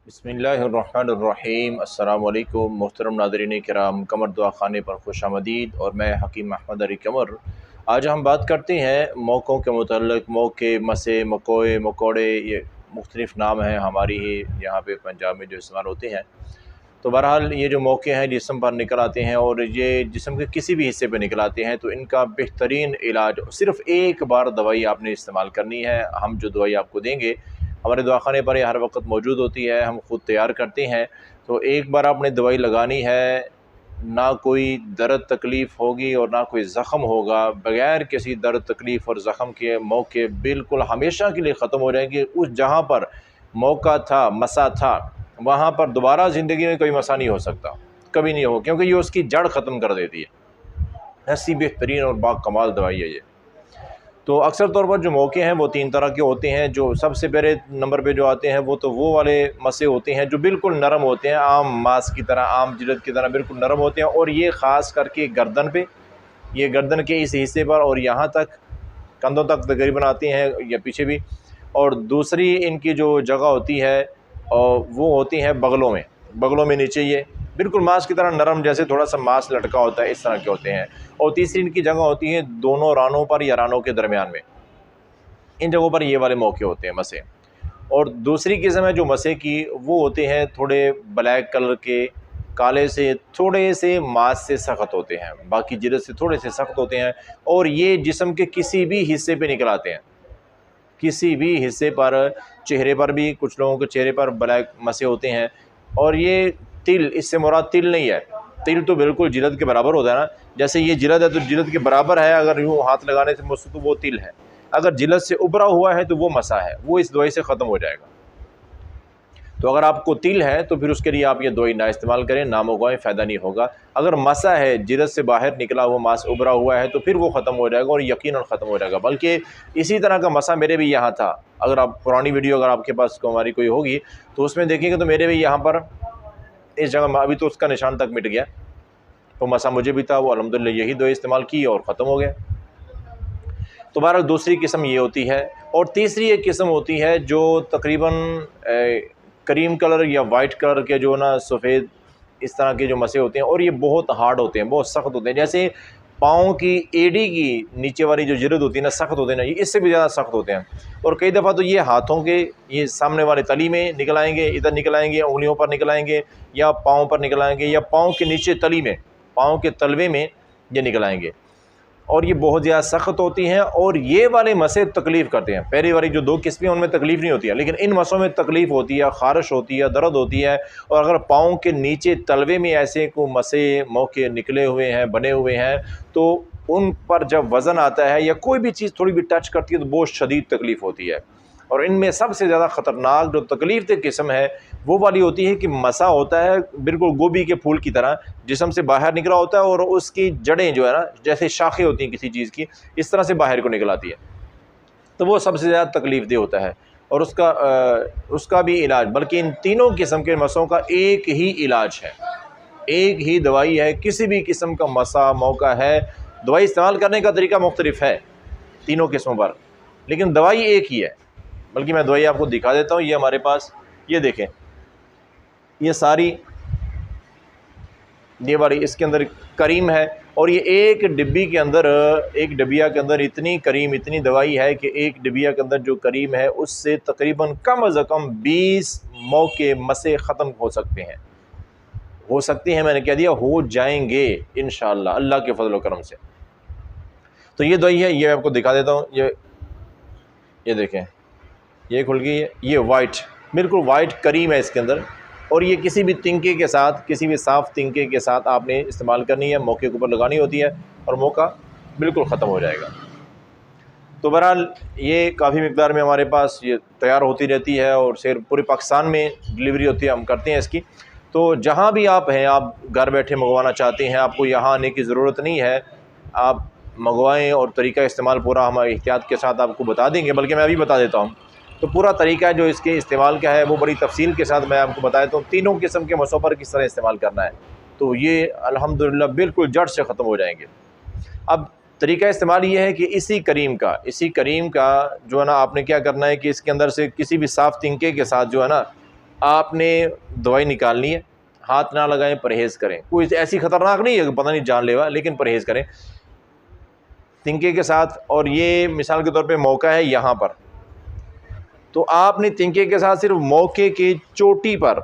बिस्मिल्लाहिर्रहमानिर्रहीम। अस्सलामु अलैकुम मोहतरम नाज़रीन किराम, कमर दुआ खाने पर खुश आमदीद। और मैं हकीम अहमद अली कमर। आज हम बात करते हैं मौक़ों के मुतल्लिक़। मौके, मसे, मकोए, मकोड़े, ये मुख्तलिफ़ नाम हैं हमारी ही यहाँ पे पंजाब में जो इस्तेमाल होते हैं। तो बहरहाल ये जो मौके हैं जिस्म पर निकल आते हैं और ये जिस्म के किसी भी हिस्से पे निकल आते हैं, तो इनका बेहतरीन इलाज सिर्फ़ एक बार दवाई आपने इस्तेमाल करनी है। हम जो दवाई आपको देंगे हमारे दवाखाने पर ये हर वक्त मौजूद होती है, हम खुद तैयार करते हैं। तो एक बार आपने दवाई लगानी है, ना कोई दर्द तकलीफ़ होगी और ना कोई ज़ख़म होगा। बग़ैर किसी दर्द तकलीफ़ और ज़ख़म के मौके बिल्कुल हमेशा के लिए ख़त्म हो जाएंगे। उस जहाँ पर मौका था, मसा था, वहाँ पर दोबारा ज़िंदगी में कोई मसा नहीं हो सकता, कभी नहीं हो, क्योंकि ये उसकी जड़ ख़त्म कर देती है। ऐसी बेहतरीन और बाकमाल दवाई है ये। तो अक्सर तौर पर जो मौके हैं वो 3 तरह के होते हैं। जो सबसे पहले नंबर पे जो आते हैं वो वाले मसे होते हैं जो बिल्कुल नरम होते हैं, आम मांस की तरह, आम जिल्द की तरह बिल्कुल नरम होते हैं। और ये ख़ास करके गर्दन पे, ये गर्दन के इस हिस्से पर और यहाँ तक कंधों तक तकरीबन आती हैं या पीछे भी। और दूसरी इनकी जो जगह होती है वो होती है बगलों में। बगलों में नीचे ये बिल्कुल मांस की तरह नरम, जैसे थोड़ा सा मांस लटका होता है, इस तरह के होते हैं। और तीसरी इनकी जगह होती है दोनों रानों पर या रानों के दरमियान में। इन जगहों पर ये वाले मौके होते हैं मसे। और दूसरी किस्म है जो मसे की, वो होते हैं थोड़े ब्लैक कलर के, काले से, थोड़े से मांस से सख्त होते हैं, बाकी जिल्द से थोड़े से सख्त होते हैं। और ये जिस्म के किसी भी हिस्से पे निकल आते हैं, किसी भी हिस्से पर। चेहरे पर भी कुछ लोगों के चेहरे पर ब्लैक मसे होते हैं। और ये तिल, इससे मुराद तिल नहीं है। तिल तो बिल्कुल जिल्द के बराबर होता है ना, जैसे ये जिल्द है तो जिल्द के बराबर है, अगर यूँ हाथ लगाने से मुझसे तो वो तिल है। अगर जिल्द से उभरा हुआ है तो वो मसा है, वो इस दवाई से ख़त्म हो जाएगा। तो अगर आपको तिल है तो फिर उसके लिए आप ये दवाई ना इस्तेमाल करें, ना मंगवाएं, फ़ायदा नहीं होगा। अगर मसा है, जिल्द से बाहर निकला हुआ मांस उभरा हुआ है, तो फिर वो ख़त्म हो जाएगा और यकीनन ख़त्म हो जाएगा। बल्कि इसी तरह का मसा मेरे भी यहाँ था। अगर आप पुरानी वीडियो अगर आपके पास हमारी कोई होगी तो उसमें देखेंगे तो मेरे भी यहाँ पर इस जगह, अभी तो उसका निशान तक मिट गया, तो मसा मुझे भी था, वो अल्हम्दुलिल्लाह यही दवाई इस्तेमाल की और ख़त्म हो गया। तो बहरहाल दूसरी किस्म ये होती है। और तीसरी एक किस्म होती है जो तकरीबन क्रीम कलर या वाइट कलर के, जो ना सफ़ेद इस तरह के जो मसे होते हैं, और ये बहुत हार्ड होते हैं, बहुत सख्त होते हैं। जैसे पाँव की एड़ी की नीचे वाली जो जिल्द होती है ना, सख्त होते हैं ना, ये इससे भी ज़्यादा सख्त होते हैं। और कई दफ़ा तो ये हाथों के, ये सामने वाले तली में निकल आएंगे, इधर निकल आएंगे, उंगलियों पर निकल आएंगे, या पाँव पर निकल आएंगे, या पाँव के नीचे तली में, पाँव के तलवे में ये निकल आएंगे। और ये बहुत ज़्यादा सख्त होती हैं। और ये वाले मसे तकलीफ़ करते हैं। पहली वाली जो 2 किस्में उनमें तकलीफ़ नहीं होती है, लेकिन इन मसों में तकलीफ़ होती है, ख़ारिश होती है, दर्द होती है। और अगर पाँव के नीचे तलवे में ऐसे को मसे मौके निकले हुए हैं, बने हुए हैं, तो उन पर जब वज़न आता है या कोई भी चीज़ थोड़ी भी टच करती है तो बहुत शदीद तकलीफ़ होती है। और इनमें सबसे ज़्यादा ख़तरनाक जो तकलीफ़ दह किस्म है वो वाली होती है कि मसा होता है बिल्कुल गोभी के फूल की तरह, जिस्म से बाहर निकला होता है और उसकी जड़ें जो है ना, जैसे शाखें होती हैं किसी चीज़ की, इस तरह से बाहर को निकल आती है। तो वो सबसे ज़्यादा तकलीफ़ दह होता है। और उसका भी इलाज, बल्कि इन तीनों किस्म के मसों का एक ही इलाज है, एक ही दवाई है। किसी भी किस्म का मसा मौका है, दवाई इस्तेमाल करने का तरीका मुख्तलिफ है तीनों किस्मों पर, लेकिन दवाई एक ही है। बल्कि मैं दवाई आपको दिखा देता हूँ। ये हमारे पास, ये देखें, ये सारी, ये वाली इसके अंदर करीम है। और ये एक डिब्बी के अंदर, एक डिबिया के अंदर इतनी करीम, इतनी दवाई है कि एक डिबिया के अंदर जो करीम है उससे तकरीबन कम अज़ कम 20 मौके मसे ख़त्म हो सकते हैं। हो सकते हैं, मैंने कह दिया, हो जाएंगे इंशाअल्लाह, अल्लाह के फजल व करम से। तो ये दवाई है, ये आपको दिखा देता हूँ। ये देखें, ये खुल गई है, ये वाइट, बिल्कुल वाइट करीम है इसके अंदर। और ये किसी भी तिनके के साथ, किसी भी साफ़ तिनके के साथ आपने इस्तेमाल करनी है, मौके के ऊपर लगानी होती है और मौका बिल्कुल ख़त्म हो जाएगा। तो बहरहाल ये काफ़ी मिकदार में हमारे पास ये तैयार होती रहती है और शेर पूरे पाकिस्तान में डिलीवरी होती है, हम करते हैं इसकी। तो जहाँ भी आप हैं, आप घर बैठे मंगवाना चाहते हैं, आपको यहाँ आने की ज़रूरत नहीं है, आप मंगवाएँ। और तरीका इस्तेमाल पूरा हम एहतियात के साथ आपको बता देंगे, बल्कि मैं अभी बता देता हूँ। तो पूरा तरीका जो इसके इस्तेमाल का है वो बड़ी तफसील के साथ मैं आपको बताया, तो तीनों किस्म के मसों पर किस तरह इस्तेमाल करना है, तो ये अल्हम्दुलिल्लाह बिल्कुल जड़ से ख़त्म हो जाएंगे। अब तरीका इस्तेमाल ये है कि इसी करीम का जो है ना, आपने क्या करना है कि इसके अंदर से किसी भी साफ़ तिनके के साथ जो है ना, आपने दवाई निकालनी है, हाथ ना लगाएं, परहेज़ करें। कोई ऐसी ख़तरनाक नहीं है कि पता नहीं जानलेवा, लेकिन परहेज़ करें तिनके के साथ। और ये मिसाल के तौर पे मौका है यहाँ पर, तो आपने तिनके के साथ सिर्फ मौके की चोटी पर,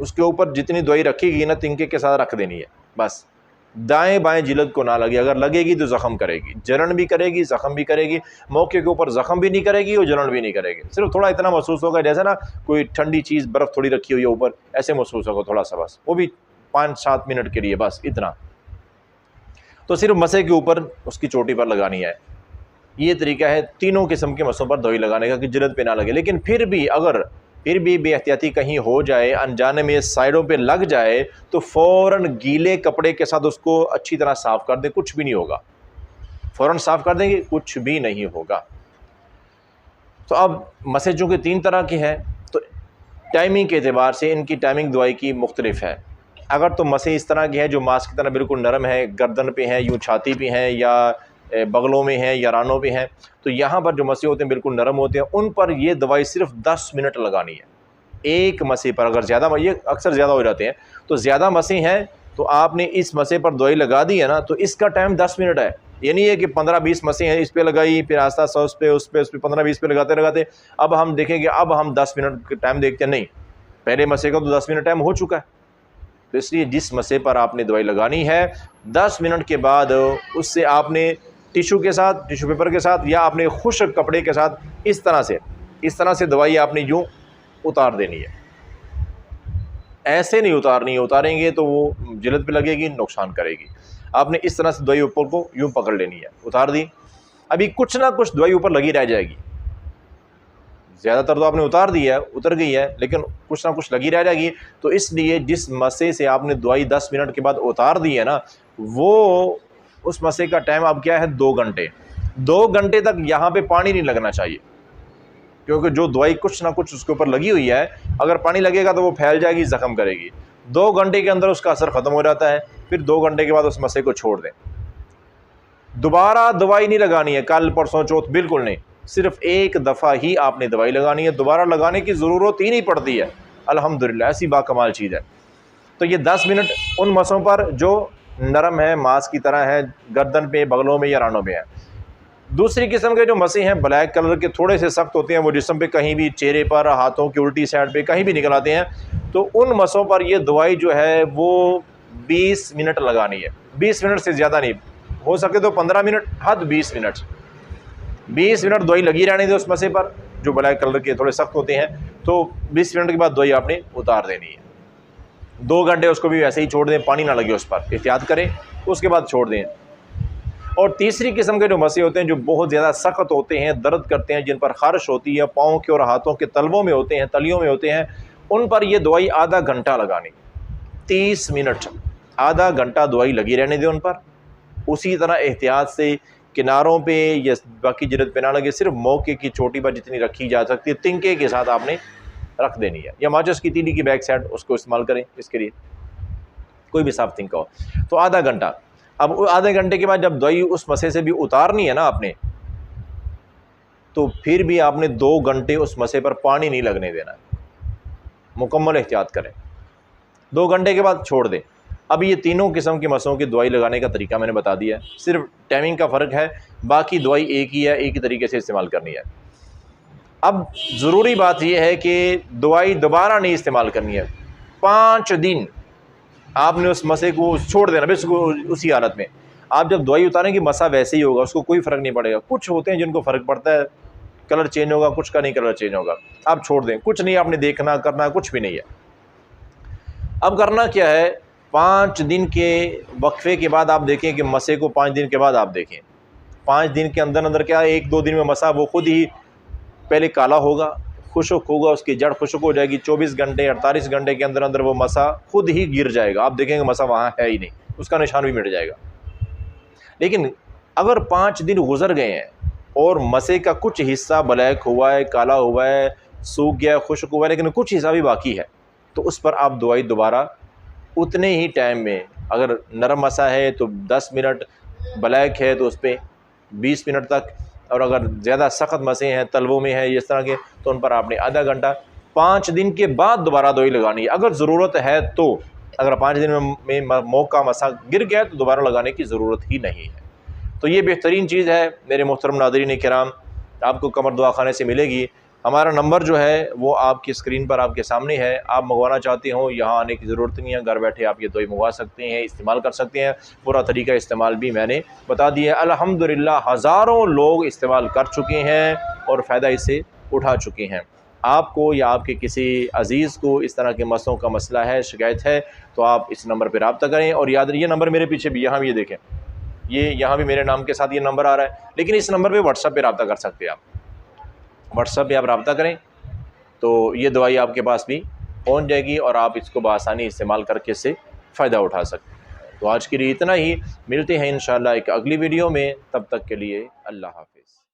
उसके ऊपर जितनी दवाई रखी ना तिनके के साथ रख देनी है बस। दाएं बाएं जिल्द को ना लगे, अगर लगेगी तो ज़ख़म करेगी, जलन भी करेगी, ज़ख़म भी करेगी। मौके के ऊपर ज़ख़म भी नहीं करेगी और जलन भी नहीं करेगी। सिर्फ थोड़ा इतना महसूस होगा जैसे ना कोई ठंडी चीज़ बर्फ़ थोड़ी रखी हुई है ऊपर, ऐसे महसूस होगा थोड़ा सा, बस वो भी 5-7 मिनट के लिए, बस इतना। तो सिर्फ मसे के ऊपर उसकी चोटी पर लगानी है। ये तरीका है तीनों किस्म के मसों पर दवाई लगाने का कि जिल्द पे ना लगे। लेकिन फिर भी अगर बेहतियाती कहीं हो जाए, अनजाने में साइडों पे लग जाए, तो फ़ौरन गीले कपड़े के साथ उसको अच्छी तरह साफ़ कर दें, कुछ भी नहीं होगा। फ़ौरन साफ़ कर देंगे, कुछ भी नहीं होगा। तो अब मसे चूँकि 3 तरह की हैं, तो टाइमिंग के एतबार से इनकी टाइमिंग दवाई की मुख्तलिफ है। अगर तो मसे इस तरह की हैं जो मांस की तरह बिल्कुल नरम है, गर्दन पे हैं, यूँ छाती पे हैं, या बगलों में हैं या रानों पे हैं, तो यहाँ पर जो मसे होते हैं बिल्कुल नरम होते हैं, उन पर ये दवाई सिर्फ 10 मिनट लगानी है एक मसे पर। अगर ज़्यादा, ये अक्सर ज़्यादा हो जाते हैं, तो ज़्यादा मसे हैं तो आपने इस मसे पर दवाई लगा दी है ना, तो इसका टाइम 10 मिनट है। ये नहीं है कि 15-20 मसे हैं, इस पर लगाई, फिर आस्ता आस्ता उस पर 15-20 पे लगाते अब हम देखेंगे, अब हम 10 मिनट टाइम देखते हैं, नहीं, पहले मसे का तो 10 मिनट टाइम हो चुका है। तो इसलिए जिस मसे पर आपने दवाई लगानी है, 10 मिनट के बाद उससे आपने टिश्यू के साथ, टिश्यू पेपर के साथ, या अपने खुश्क कपड़े के साथ इस तरह से दवाई आपने यूँ उतार देनी है। ऐसे नहीं उतारनी है, उतारेंगे तो वो जिल्द पे लगेगी, नुकसान करेगी। आपने इस तरह से दवाई ऊपर को यूँ पकड़ लेनी है, उतार दी। अभी कुछ ना कुछ दवाई ऊपर लगी रह जाएगी, ज़्यादातर तो आपने उतार दी है, उतर गई है, लेकिन कुछ ना कुछ लगी रह जाएगी। तो इसलिए जिस मसे से आपने दवाई 10 मिनट के बाद उतार दी है ना, वो उस मसे का टाइम अब क्या है, 2 घंटे। 2 घंटे तक यहाँ पे पानी नहीं लगना चाहिए, क्योंकि जो दवाई कुछ ना कुछ उसके ऊपर लगी हुई है, अगर पानी लगेगा तो वो फैल जाएगी, ज़ख़म करेगी। 2 घंटे के अंदर उसका असर ख़त्म हो जाता है। फिर 2 घंटे के बाद उस मसे को छोड़ दें। दोबारा दवाई नहीं लगानी है, कल परसों चौथ, बिल्कुल नहीं। सिर्फ एक दफ़ा ही आपने दवाई लगानी है, दोबारा लगाने की ज़रूरत ही नहीं पड़ती है। अल्हम्दुलिल्लाह, ऐसी बाकमाल चीज़ है। तो ये 10 मिनट उन मसों पर जो नरम है, मांस की तरह है, गर्दन पे, बगलों में या रानों में है। दूसरी किस्म के जो मसे हैं ब्लैक कलर के, थोड़े से सख्त होते हैं, वो जिस्म पे कहीं भी, चेहरे पर, हाथों की उल्टी साइड पे कहीं भी निकल आते हैं, तो उन मसों पर ये दवाई जो है वो 20 मिनट लगानी है। 20 मिनट से ज़्यादा नहीं, हो सके तो 15 मिनट, हद 20 मिनट। 20 मिनट दवाई लगी रहने दे उस मसे पर जो ब्लैक कलर के थोड़े सख्त होते हैं। तो 20 मिनट के बाद दवाई आपने उतार देनी है। 2 घंटे उसको भी वैसे ही छोड़ दें, पानी ना लगे उस पर, एहतियात करें, उसके बाद छोड़ दें। और तीसरी किस्म के जो मसे होते हैं जो बहुत ज़्यादा सख्त होते हैं, दर्द करते हैं, जिन पर ख़ारिश होती है, पाँव के और हाथों के तलवों में होते हैं, तलियों में होते हैं, उन पर यह दवाई आधा घंटा लगानी, 30 मिनट, आधा घंटा दवाई लगी रहने दें उन पर। उसी तरह एहतियात से किनारों पे या बाकी जिल्द पे ना लगे, सिर्फ मौके की चोटी पर जितनी रखी जा सकती है, तिनके के साथ आपने रख देनी है, या माचिस की तीली की बैक साइड उसको इस्तेमाल करें इसके लिए, कोई भी साफ तिनका हो। तो आधा घंटा। अब आधे घंटे के बाद जब दवाई उस मसे से भी उतारनी है ना आपने, तो फिर भी आपने 2 घंटे उस मसे पर पानी नहीं लगने देना, मुकम्मल एहतियात करें। 2 घंटे के बाद छोड़ दें। अब ये तीनों किस्म की मसों की दवाई लगाने का तरीका मैंने बता दिया है, सिर्फ टाइमिंग का फ़र्क है, बाकी दवाई एक ही है, एक ही तरीके से इस्तेमाल करनी है। अब ज़रूरी बात यह है कि दवाई दोबारा नहीं इस्तेमाल करनी है। 5 दिन आपने उस मसे को छोड़ देना, बस उसी हालत में। आप जब दवाई उतारेंगे मसा वैसे ही होगा, उसको कोई फ़र्क नहीं पड़ेगा। कुछ होते हैं जिनको फ़र्क पड़ता है, कलर चेंज होगा, कुछ का नहीं कलर चेंज होगा, आप छोड़ दें, कुछ नहीं आपने देखना करना, कुछ भी नहीं है। अब करना क्या है, 5 दिन के वक्फे के बाद आप देखें कि मसे को 5 दिन के बाद आप देखें, 5 दिन के अंदर अंदर क्या है, 1-2 दिन में मसा वो खुद ही पहले काला होगा, खुश्क होगा, उसकी जड़ खुश्क हो जाएगी। 24 घंटे 48 घंटे के अंदर अंदर वो मसा खुद ही गिर जाएगा, आप देखेंगे मसा वहाँ है ही नहीं, उसका निशान भी मिट जाएगा। लेकिन अगर 5 दिन गुजर गए हैं और मसे का कुछ हिस्सा ब्लैक हुआ है, काला हुआ है, सूख गया है, खुश्क हुआ है, लेकिन कुछ हिस्सा भी बाकी है, तो उस पर आप दवाई दोबारा उतने ही टाइम में, अगर नरम मसा है तो 10 मिनट, ब्लैक है तो उस पर 20 मिनट तक, और अगर ज़्यादा सख्त मसे हैं, तलवों में है इस तरह के, तो उन पर आपने आधा घंटा 5 दिन के बाद दोबारा दवाई लगानी है अगर ज़रूरत है तो। अगर 5 दिन में मोक का मसा गिर गया तो दोबारा लगाने की ज़रूरत ही नहीं है। तो ये बेहतरीन चीज़ है मेरे मोहतरम नाज़रीन किराम, आपको कमर दवाखाने से मिलेगी। हमारा नंबर जो है वो आपकी स्क्रीन पर आपके सामने है। आप मंगवाना चाहते हो यहाँ आने की ज़रूरत नहीं है, घर बैठे आप ये दवाई मंगवा सकते हैं, इस्तेमाल कर सकते हैं। पूरा तरीका इस्तेमाल भी मैंने बता दिया। अल्हम्दुलिल्लाह हज़ारों लोग इस्तेमाल कर चुके हैं और फ़ायदा इससे उठा चुके हैं। आपको या आपके किसी अज़ीज़ को इस तरह के मसलों का मसला है, शिकायत है, तो आप इस नंबर पर रब्ता करें। और याद ये नंबर मेरे पीछे भी, यहाँ भी ये देखें, ये यहाँ भी मेरे नाम के साथ ये नंबर आ रहा है, लेकिन इस नंबर पे व्हाट्सएप पे रब्ता कर सकते हैं। आप व्हाट्सएप पे आप रब्ता करें तो ये दवाई आपके पास भी पहुँच जाएगी और आप इसको बआसानी इस्तेमाल करके इससे फ़ायदा उठा सकते हैं। तो आज के लिए इतना ही, मिलते हैं इंशाअल्लाह एक अगली वीडियो में, तब तक के लिए अल्लाह हाफ़िज़।